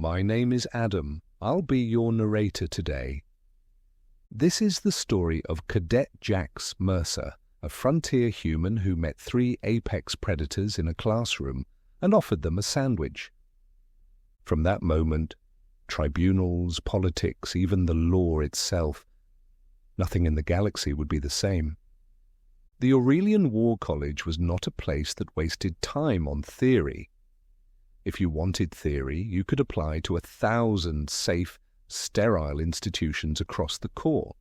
My name is Adam. I'll be your narrator today. This is the story of Cadet Jax Mercer, a frontier human who met 3 apex predators in a classroom and offered them a sandwich. From that moment, tribunals, politics, even the law itself, nothing in the galaxy would be the same. The Aurelian War College was not a place that wasted time on theory. If you wanted theory, you could apply to 1,000 safe, sterile institutions across the core.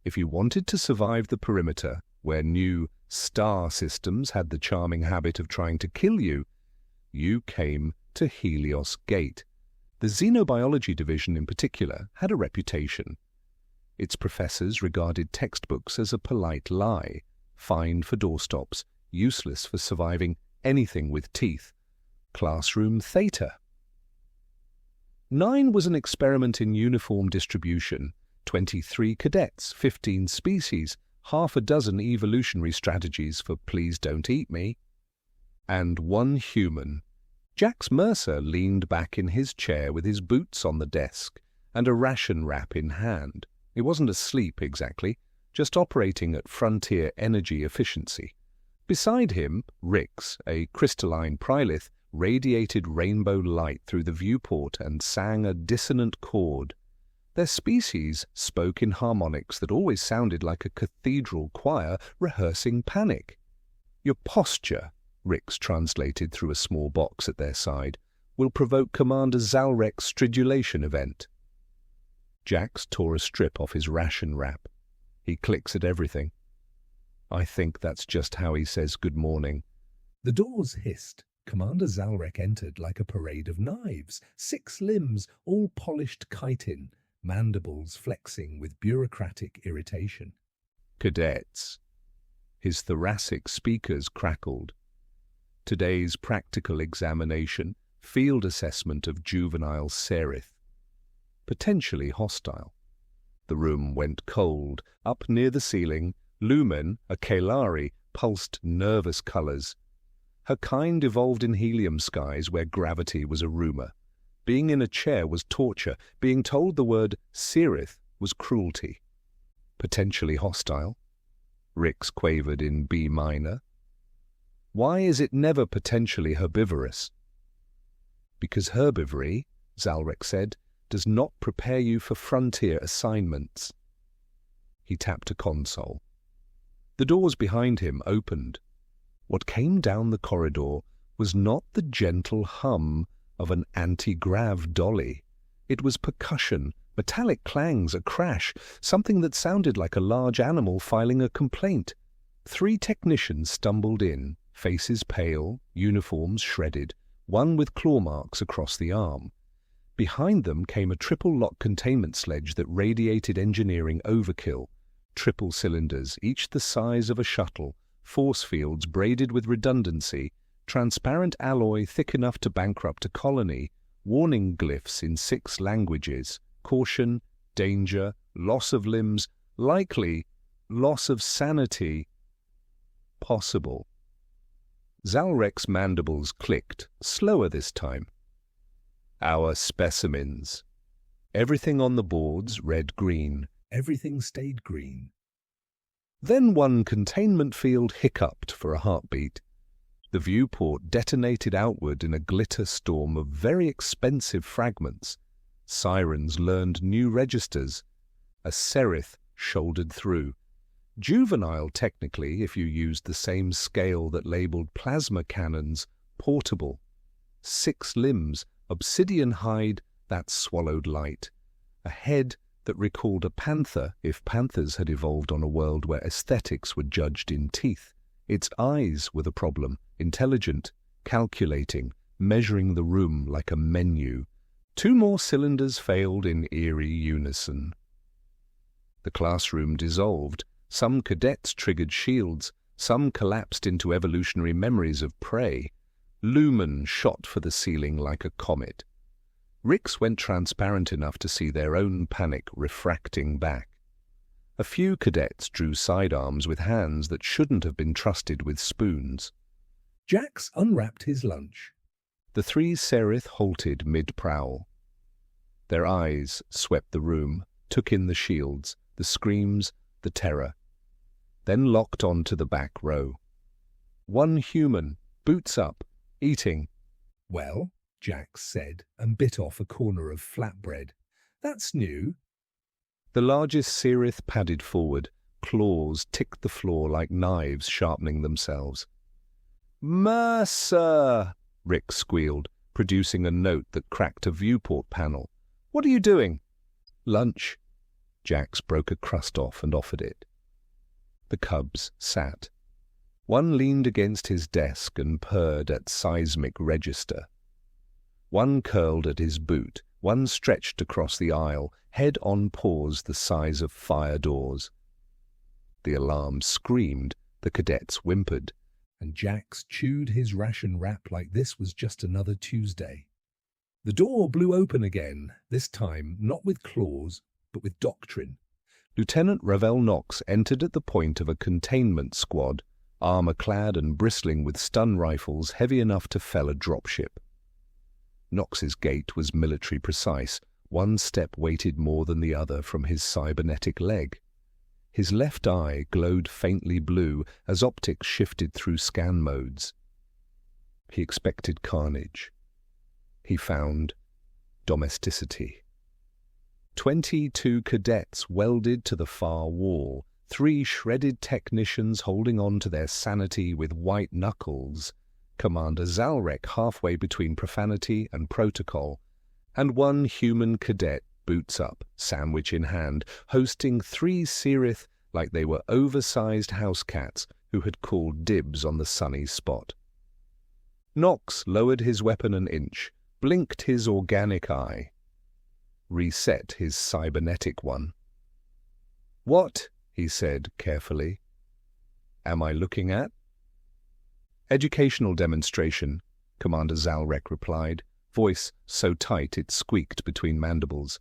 If you wanted to survive the perimeter, where new star systems had the charming habit of trying to kill you, you came to Helios Gate. The xenobiology division in particular had a reputation. Its professors regarded textbooks as a polite lie, fine for doorstops, useless for surviving anything with teeth. Classroom Theta. 9 was an experiment in uniform distribution, 23 cadets, 15 species, half a dozen evolutionary strategies for please don't eat me, and 1 human. Jax Mercer leaned back in his chair with his boots on the desk and a ration wrap in hand. He wasn't asleep exactly, just operating at frontier energy efficiency. Beside him, Rix, a crystalline prilith, radiated rainbow light through the viewport and sang a dissonant chord. Their species spoke in harmonics that always sounded like a cathedral choir rehearsing panic. Your posture, Rix translated through a small box at their side, will provoke Commander Zalrek's stridulation event. Jax tore a strip off his ration wrap. He clicks at everything. I think that's just how he says good morning. The doors hissed. Commander Zalrek entered like a parade of knives, 6 limbs, all polished chitin, mandibles flexing with bureaucratic irritation. Cadets. His thoracic speakers crackled. Today's practical examination, field assessment of juvenile serif. Potentially hostile. The room went cold. Up near the ceiling, Lumen, a Kalari, pulsed nervous colors. Her kind evolved in helium skies where gravity was a rumor. Being in a chair was torture. Being told the word serif was cruelty. Potentially hostile. Rix quavered in B minor. Why is it never potentially herbivorous? Because herbivory, Zalrek said, does not prepare you for frontier assignments. He tapped a console. The doors behind him opened. What came down the corridor was not the gentle hum of an anti-grav dolly. It was percussion, metallic clangs, a crash, something that sounded like a large animal filing a complaint. 3 technicians stumbled in, faces pale, uniforms shredded, one with claw marks across the arm. Behind them came a triple-lock containment sledge that radiated engineering overkill. Triple cylinders, each the size of a shuttle, force fields braided with redundancy, transparent alloy thick enough to bankrupt a colony, warning glyphs in 6 languages, caution, danger, loss of limbs, likely, loss of sanity, possible. Zalrek's mandibles clicked, slower this time. Our specimens. Everything on the boards read green. Everything stayed green. Then one containment field hiccuped for a heartbeat. The viewport detonated outward in a glitter storm of very expensive fragments. Sirens learned new registers. A serif shouldered through. Juvenile, technically, if you used the same scale that labeled plasma cannons, portable. 6 limbs, obsidian hide that swallowed light. A head that recalled a panther if panthers had evolved on a world where aesthetics were judged in teeth. Its eyes were the problem, intelligent, calculating, measuring the room like a menu. 2 more cylinders failed in eerie unison. The classroom dissolved. Some cadets triggered shields. Some collapsed into evolutionary memories of prey. Lumen shot for the ceiling like a comet. Rix went transparent enough to see their own panic refracting back. A few cadets drew sidearms with hands that shouldn't have been trusted with spoons. Jax unwrapped his lunch. The three Sereth halted mid-prowl. Their eyes swept the room, took in the shields, the screams, the terror, then locked on to the back row. One human, boots up, eating. "Well," Jax said, and bit off a corner of flatbread. "That's new." The largest Sereth padded forward. Claws ticked the floor like knives sharpening themselves. "Mercer!" Rick squealed, producing a note that cracked a viewport panel. "What are you doing?" "Lunch." Jax broke a crust off and offered it. The cubs sat. One leaned against his desk and purred at seismic register. One curled at his boot. One stretched across the aisle, head on paws the size of fire doors. The alarm screamed, the cadets whimpered, and Jax chewed his ration wrap like this was just another Tuesday. The door blew open again, this time not with claws, but with doctrine. Lieutenant Ravel Knox entered at the point of a containment squad, armor-clad and bristling with stun rifles heavy enough to fell a dropship. Knox's gait was military precise. One step weighted more than the other from his cybernetic leg. His left eye glowed faintly blue as optics shifted through scan modes. He expected carnage. He found domesticity. 22 cadets welded to the far wall, 3 shredded technicians holding on to their sanity with white knuckles, Commander Zalrek halfway between profanity and protocol, and 1 human cadet boots up, sandwich in hand, hosting 3 Sereth like they were oversized house cats who had called dibs on the sunny spot. Knox lowered his weapon an inch, blinked his organic eye, reset his cybernetic one. "What?" he said carefully. "Am I looking at?" "Educational demonstration," Commander Zalrek replied, voice so tight it squeaked between mandibles.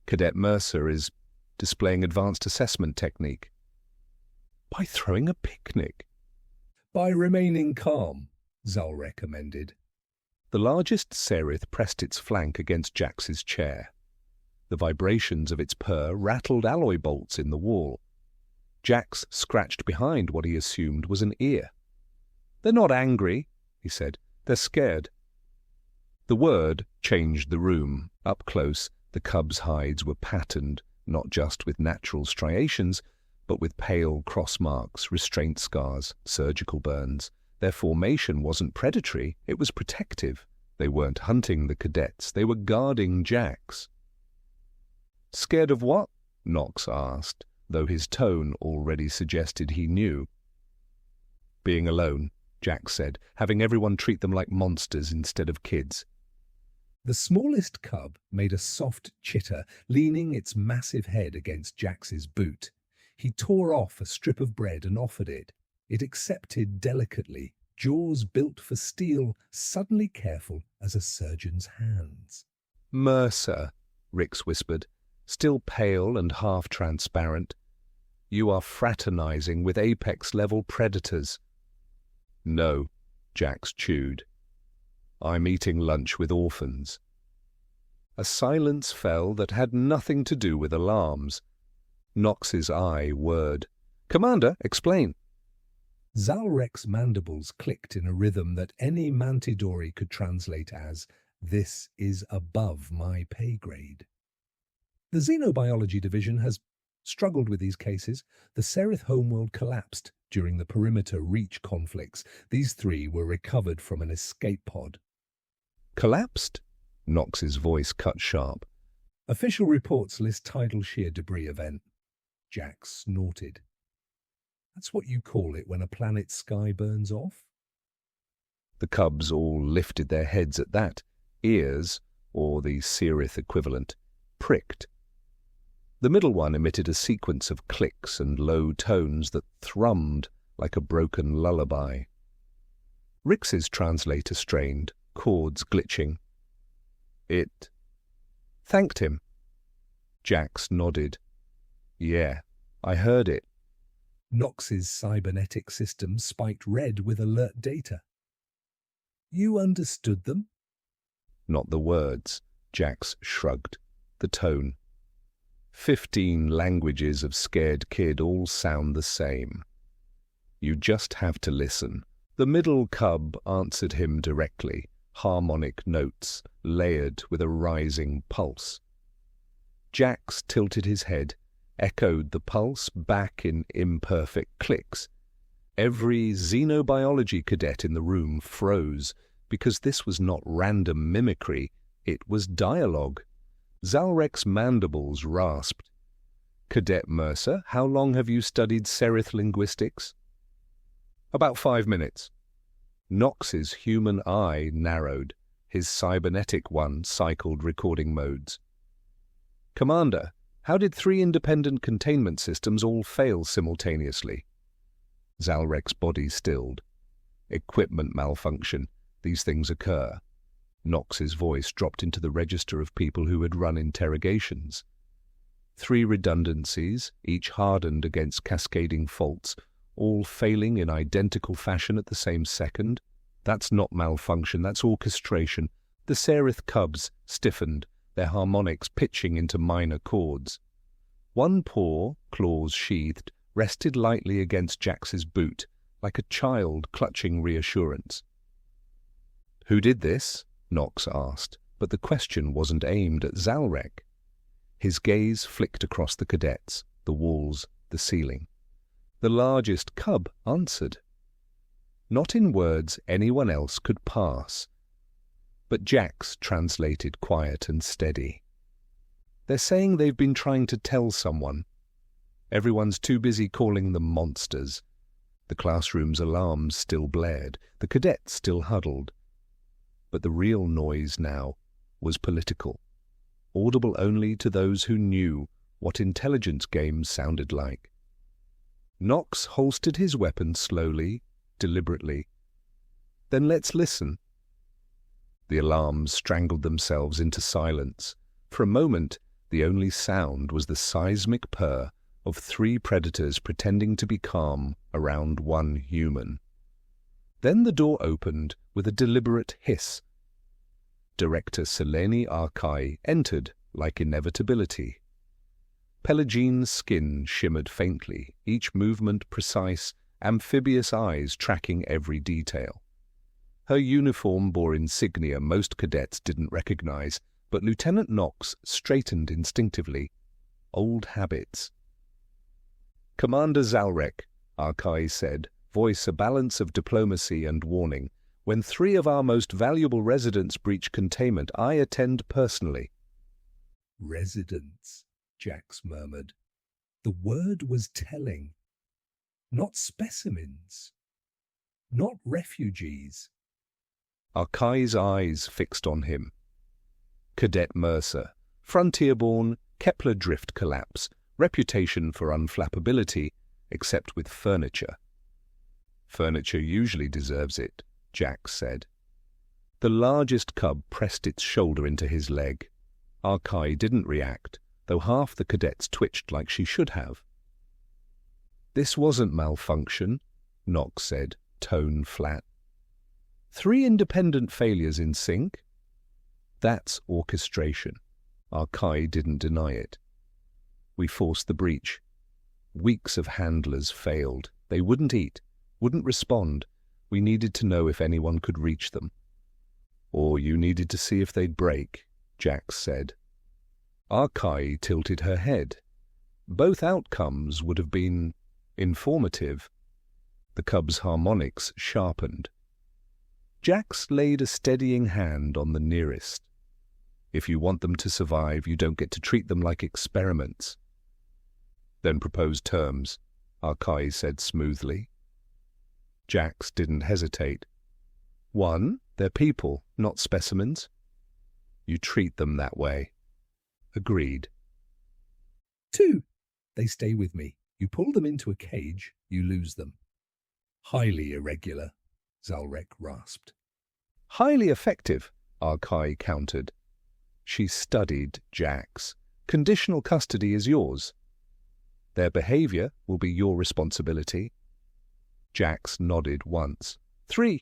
"Cadet Mercer is displaying advanced assessment technique." "By throwing a picnic." "By remaining calm," Zalrek amended. The largest Sereth pressed its flank against Jax's chair. The vibrations of its purr rattled alloy bolts in the wall. Jax scratched behind what he assumed was an ear. "They're not angry," he said. "They're scared." The word changed the room. Up close, the cubs' hides were patterned, not just with natural striations, but with pale cross marks, restraint scars, surgical burns. Their formation wasn't predatory, it was protective. They weren't hunting the cadets, they were guarding Jax. "Scared of what?" Knox asked, though his tone already suggested he knew. "Being alone," Jax said, "having everyone treat them like monsters instead of kids." The smallest cub made a soft chitter, leaning its massive head against Jax's boot. He tore off a strip of bread and offered it. It accepted delicately, jaws built for steel, suddenly careful as a surgeon's hands. "Mercer," Rix whispered, still pale and half-transparent, "you are fraternizing with apex-level predators." "No," Jax chewed. "I'm eating lunch with orphans." A silence fell that had nothing to do with alarms. Knox's eye whirred. "Commander, explain." Zalrek's mandibles clicked in a rhythm that any Mantidori could translate as, "This is above my pay grade." The Xenobiology Division has struggled with these cases. The Sereth homeworld collapsed during the perimeter reach conflicts. These 3 were recovered from an escape pod. "Collapsed?" Knox's voice cut sharp. Official reports list tidal shear debris event. Jax snorted. "That's what you call it when a planet's sky burns off?" The cubs all lifted their heads at that. Ears, or the Sereth equivalent, pricked. The middle one emitted a sequence of clicks and low tones that thrummed like a broken lullaby. Rix's translator strained, chords glitching. "It thanked him." Jax nodded. "Yeah, I heard it." Knox's cybernetic system spiked red with alert data. You understood them? Not the words. Jax shrugged. The tone. 15 languages of scared kid all sound the same. You just have to listen. The middle cub answered him directly, harmonic notes layered with a rising pulse. Jax tilted his head, echoed the pulse back in imperfect clicks. Every xenobiology cadet in the room froze, because this was not random mimicry, it was dialogue. Zalrek's mandibles rasped. Cadet Mercer, how long have you studied serif linguistics? About 5 minutes. Knox's human eye narrowed. His cybernetic one cycled recording modes. Commander, how did 3 independent containment systems all fail simultaneously? Zalrek's body stilled. Equipment malfunction. These things occur. Knox's voice dropped into the register of people who had run interrogations. 3 redundancies, each hardened against cascading faults, all failing in identical fashion at the same second. That's not malfunction, that's orchestration. The serif cubs stiffened, their harmonics pitching into minor chords. One paw, claws sheathed, rested lightly against Jax's boot, like a child clutching reassurance. Who did this? Knox asked, but the question wasn't aimed at Zalrek. His gaze flicked across the cadets, the walls, the ceiling. The largest cub answered. Not in words anyone else could pass. But Jax translated quiet and steady. They're saying they've been trying to tell someone. Everyone's too busy calling them monsters. The classroom's alarms still blared, the cadets still huddled. But the real noise now was political, audible only to those who knew what intelligence games sounded like. Knox holstered his weapon slowly, deliberately. Then let's listen. The alarms strangled themselves into silence. For a moment, the only sound was the seismic purr of 3 predators pretending to be calm around one human. Then the door opened with a deliberate hiss. Director Selene Arkai entered like inevitability. Pelagine's skin shimmered faintly, each movement precise, amphibious eyes tracking every detail. Her uniform bore insignia most cadets didn't recognize, but Lieutenant Knox straightened instinctively. Old habits. Commander Zalrek, Arkai said, voice a balance of diplomacy and warning. When 3 of our most valuable residents breach containment, I attend personally. Residents, Jax murmured. The word was telling. Not specimens. Not refugees. Arkai's eyes fixed on him. Cadet Mercer, frontier-born, Kepler drift collapse, reputation for unflappability, except with furniture. Furniture usually deserves it, Jax said. The largest cub pressed its shoulder into his leg. Arkai didn't react, though half the cadets twitched like she should have. This wasn't malfunction, Knox said, tone flat. 3 independent failures in sync? That's orchestration. Arkai didn't deny it. We forced the breach. Weeks of handlers failed. They wouldn't eat, wouldn't respond. We needed to know if anyone could reach them. Or you needed to see if they'd break, Jax said. Arkai tilted her head. Both outcomes would have been informative. The cub's harmonics sharpened. Jax laid a steadying hand on the nearest. If you want them to survive, you don't get to treat them like experiments. Then propose terms, Arkai said smoothly. Jax didn't hesitate. 1, they're people, not specimens. You treat them that way. Agreed. 2, they stay with me. You pull them into a cage, you lose them. Highly irregular, Zalrek rasped. Highly effective, Arkai countered. She studied Jax. Conditional custody is yours. Their behavior will be your responsibility. Jax nodded once. 3,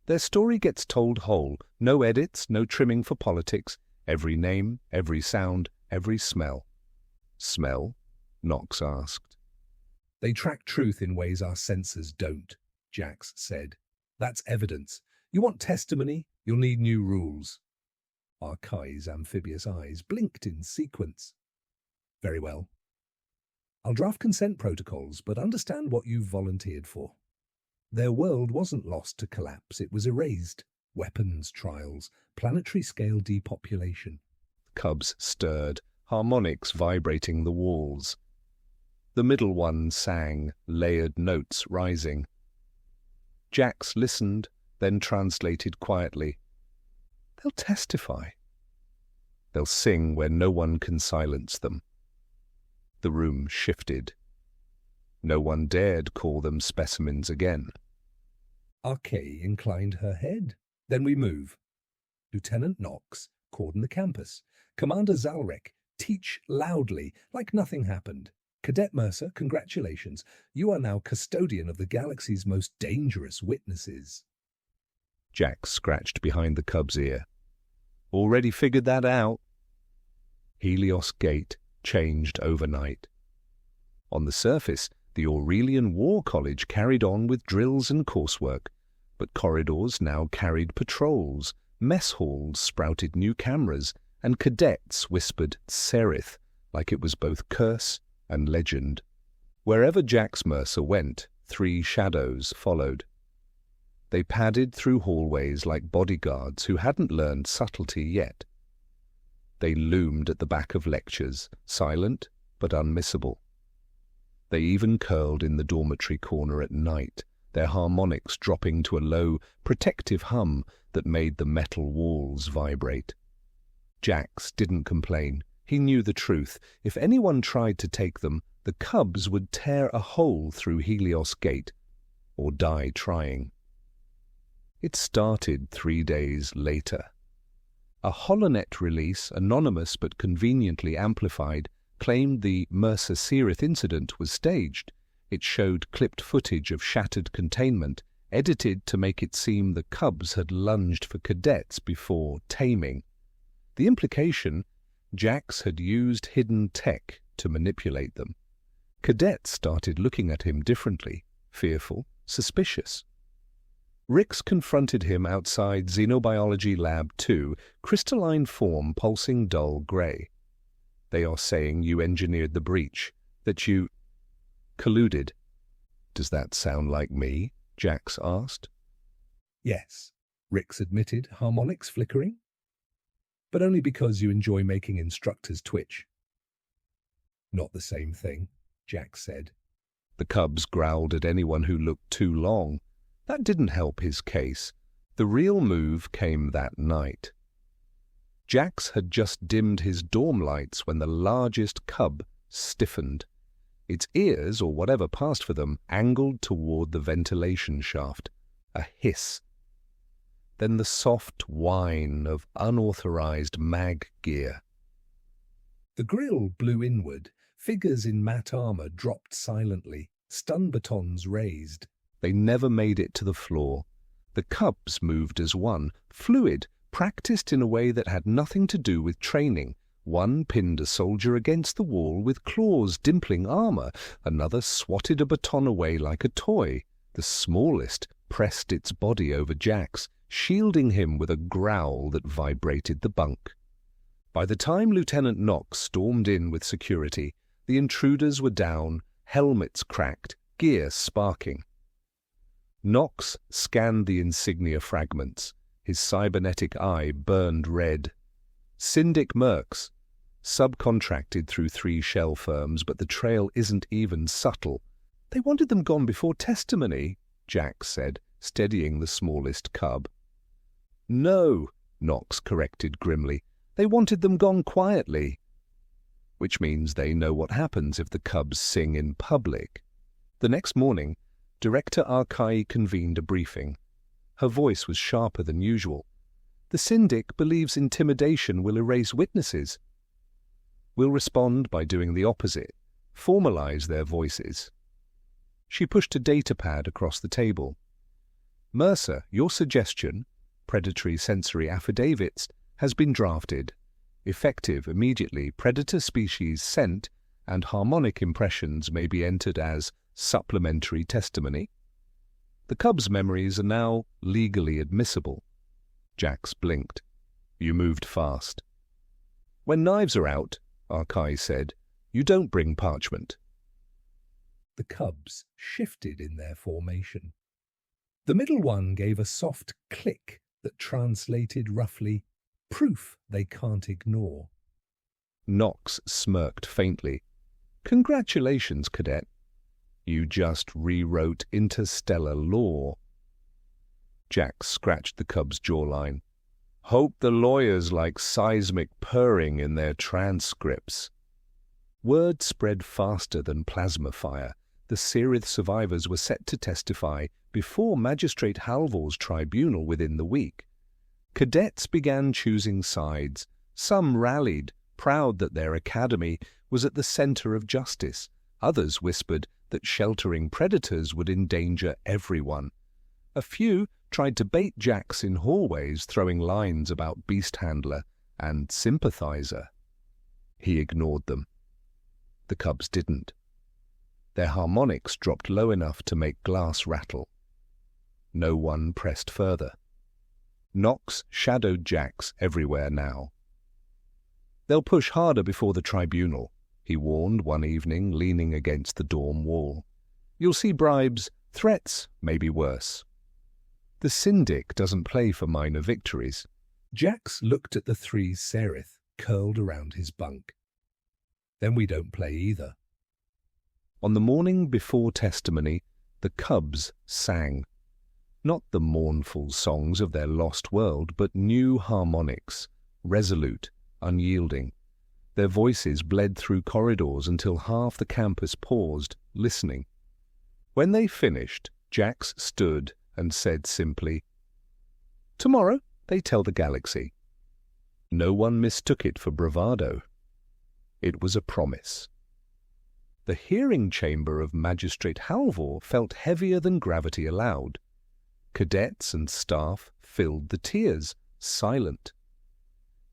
Their story gets told whole, no edits, no trimming for politics, every name, every sound, every smell. Smell? Knox asked. They track truth in ways our senses don't, Jax said. That's evidence. You want testimony? You'll need new rules. Arkai's amphibious eyes blinked in sequence. Very well. I'll draft consent protocols, but understand what you've volunteered for. Their world wasn't lost to collapse, it was erased. Weapons trials, planetary-scale depopulation. Cubs stirred, harmonics vibrating the walls. The middle one sang, layered notes rising. Jax listened, then translated quietly. They'll testify. They'll sing where no one can silence them. The room shifted. No one dared call them specimens again. Arkay inclined her head. Then we move. Lieutenant Knox, cordon the campus. Commander Zalrek, teach loudly, like nothing happened. Cadet Mercer, congratulations. You are now custodian of the galaxy's most dangerous witnesses. Jax scratched behind the cub's ear. Already figured that out. Helios Gate changed overnight. On the surface, the Aurelian War College carried on with drills and coursework, but corridors now carried patrols, mess halls sprouted new cameras, and cadets whispered Serith like it was both curse and legend. Wherever Jax Mercer went, 3 shadows followed. They padded through hallways like bodyguards who hadn't learned subtlety yet. They loomed at the back of lectures, silent but unmissable. They even curled in the dormitory corner at night, their harmonics dropping to a low, protective hum that made the metal walls vibrate. Jax didn't complain. He knew the truth. If anyone tried to take them, the cubs would tear a hole through Helios Gate, or die trying. It started 3 days later. A Holonet release, anonymous but conveniently amplified, claimed the Mercer-Serith incident was staged. It showed clipped footage of shattered containment, edited to make it seem the cubs had lunged for cadets before taming. The implication, Jax had used hidden tech to manipulate them. Cadets started looking at him differently, fearful, suspicious. Rix confronted him outside Xenobiology Lab 2, crystalline form pulsing dull grey. They are saying you engineered the breach, that you colluded. Does that sound like me? Jax asked. Yes, Rix admitted, harmonics flickering. But only because you enjoy making instructors twitch. Not the same thing, Jax said. The cubs growled at anyone who looked too long. That didn't help his case. The real move came that night. Jax had just dimmed his dorm lights when the largest cub stiffened. Its ears, or whatever passed for them, angled toward the ventilation shaft. A hiss. Then the soft whine of unauthorized mag gear. The grill blew inward. Figures in matte armor dropped silently, stun batons raised. They never made it to the floor. The cubs moved as one, fluid, practiced in a way that had nothing to do with training. One pinned a soldier against the wall with claws dimpling armor. Another swatted a baton away like a toy. The smallest pressed its body over Jax, shielding him with a growl that vibrated the bunk. By the time Lieutenant Knox stormed in with security, the intruders were down, helmets cracked, gear sparking. Knox scanned the insignia fragments. His cybernetic eye burned red. Syndic Mercs, subcontracted through 3 shell firms, but the trail isn't even subtle. They wanted them gone before testimony, Jax said, steadying the smallest cub. No, Knox corrected grimly. They wanted them gone quietly. Which means they know what happens if the cubs sing in public. The next morning, Director Arkay convened a briefing. Her voice was sharper than usual. The Syndic believes intimidation will erase witnesses. We'll respond by doing the opposite, formalize their voices. She pushed a data pad across the table. Mercer, your suggestion, predatory sensory affidavits, has been drafted. Effective immediately, predator species scent and harmonic impressions may be entered as supplementary testimony. The cub's memories are now legally admissible. Jax blinked. You moved fast. When knives are out, Arkai said, you don't bring parchment. The cubs shifted in their formation. The middle one gave a soft click that translated roughly, proof they can't ignore. Nox smirked faintly. Congratulations, Cadet. You just rewrote interstellar law. Jax scratched the cub's jawline. Hope the lawyers like seismic purring in their transcripts. Word spread faster than plasma fire. The Serith survivors were set to testify before Magistrate Halvor's tribunal within the week. Cadets began choosing sides. Some rallied, proud that their academy was at the center of justice. Others whispered that sheltering predators would endanger everyone. A few tried to bait Jax in hallways, throwing lines about beast handler and sympathizer. He ignored them. The cubs didn't. Their harmonics dropped low enough to make glass rattle. No one pressed further. Nox shadowed Jax everywhere now. They'll push harder before the tribunal, he warned one evening, leaning against the dorm wall. You'll see bribes, threats, maybe worse. The syndic doesn't play for minor victories. Jax looked at the three Serith curled around his bunk. Then we don't play either. On the morning before testimony, the cubs sang. Not the mournful songs of their lost world, but new harmonics, resolute, unyielding. Their voices bled through corridors until half the campus paused, listening. When they finished, Jax stood and said simply, Tomorrow they tell the galaxy. No one mistook it for bravado. It was a promise. The hearing chamber of Magistrate Halvor felt heavier than gravity allowed. Cadets and staff filled the tiers, silent.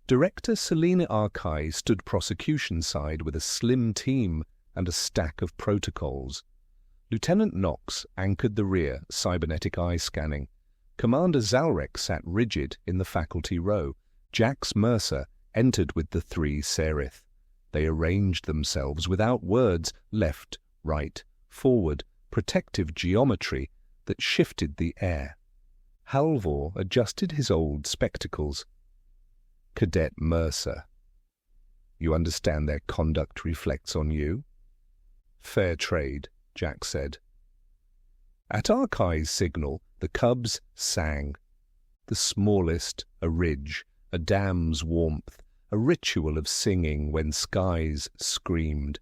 Director Selina Arkai stood prosecution side with a slim team and a stack of protocols. Lieutenant Nox anchored the rear, cybernetic eye scanning. Commander Zalrek sat rigid in the faculty row. Jax Mercer entered with the three Serith. They arranged themselves without words, left, right, forward, protective geometry that shifted the air. Halvor adjusted his old spectacles. Cadet Mercer. You understand their conduct reflects on you? Fair trade, Jax said. At Arkai's signal, the cubs sang. The smallest, a ridge, a dam's warmth, a ritual of singing when skies screamed.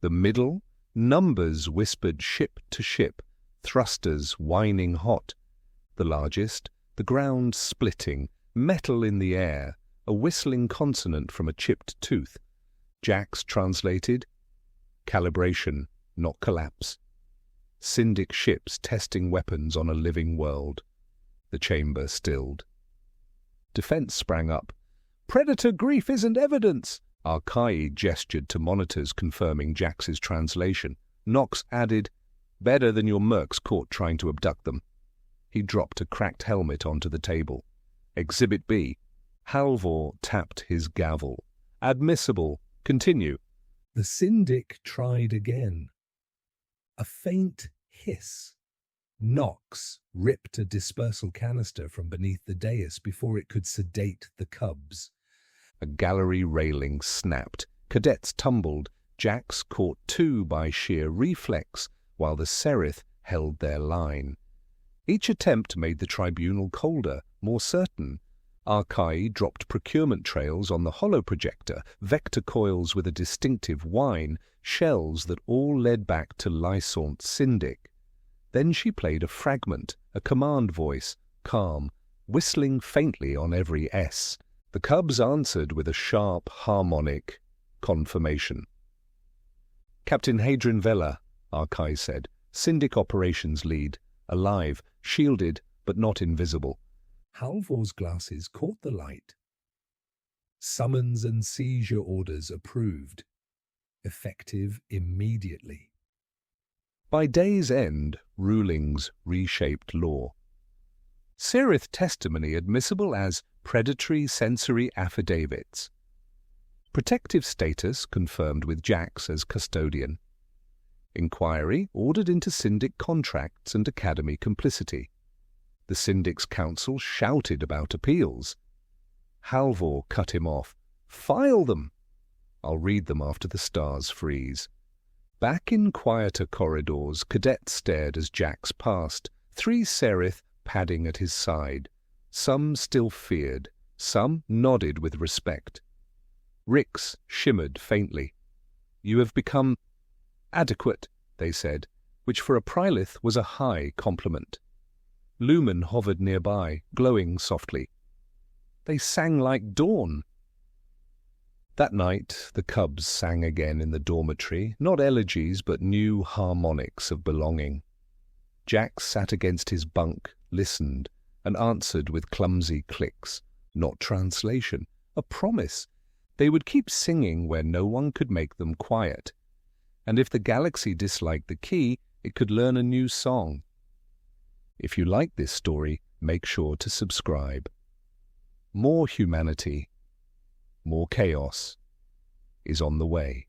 The middle, numbers whispered ship to ship, thrusters whining hot. The largest, the ground splitting, metal in the air, a whistling consonant from a chipped tooth. Jax translated, calibration, not collapse. Syndic ships testing weapons on a living world. The chamber stilled. Defense sprang up. Predator grief isn't evidence. Arkai gestured to monitors confirming Jax's translation. Nox added, better than your mercs caught trying to abduct them. He dropped a cracked helmet onto the table. Exhibit B. Halvor tapped his gavel. Admissible. Continue. The syndic tried again. A faint hiss. Nox ripped a dispersal canister from beneath the dais before it could sedate the cubs. A gallery railing snapped. Cadets tumbled. Jax caught two by sheer reflex, while the Serith held their line. Each attempt made the tribunal colder, more certain. Arkai dropped procurement trails on the holoprojector, vector coils with a distinctive whine, shells that all led back to Lysaunt Syndic. Then she played a fragment, a command voice, calm, whistling faintly on every S. The cubs answered with a sharp, harmonic confirmation. Captain Hadrian Vela, Arkai said, Syndic operations lead, alive, shielded, but not invisible. Halvor's glasses caught the light. Summons and seizure orders approved. Effective immediately. By day's end, rulings reshaped law. Serith testimony admissible as predatory sensory affidavits. Protective status confirmed with Jax as custodian. Inquiry ordered into Syndic contracts and Academy complicity. The Syndic's council shouted about appeals. Halvor cut him off. "File them! I'll read them after the stars freeze." Back in quieter corridors, Cadet stared as Jax passed, 3 Serith padding at his side. Some still feared, some nodded with respect. Ricks shimmered faintly. "You have become adequate," they said, which for a Prilith was a high compliment. Lumen hovered nearby, glowing softly. They sang like dawn. That night the cubs sang again in the dormitory, not elegies but new harmonics of belonging. Jax sat against his bunk, listened, and answered with clumsy clicks. Not translation, a promise. They would keep singing where no one could make them quiet. And if the galaxy disliked the key, it could learn a new song. If you like this story, make sure to subscribe. More humanity, more chaos is on the way.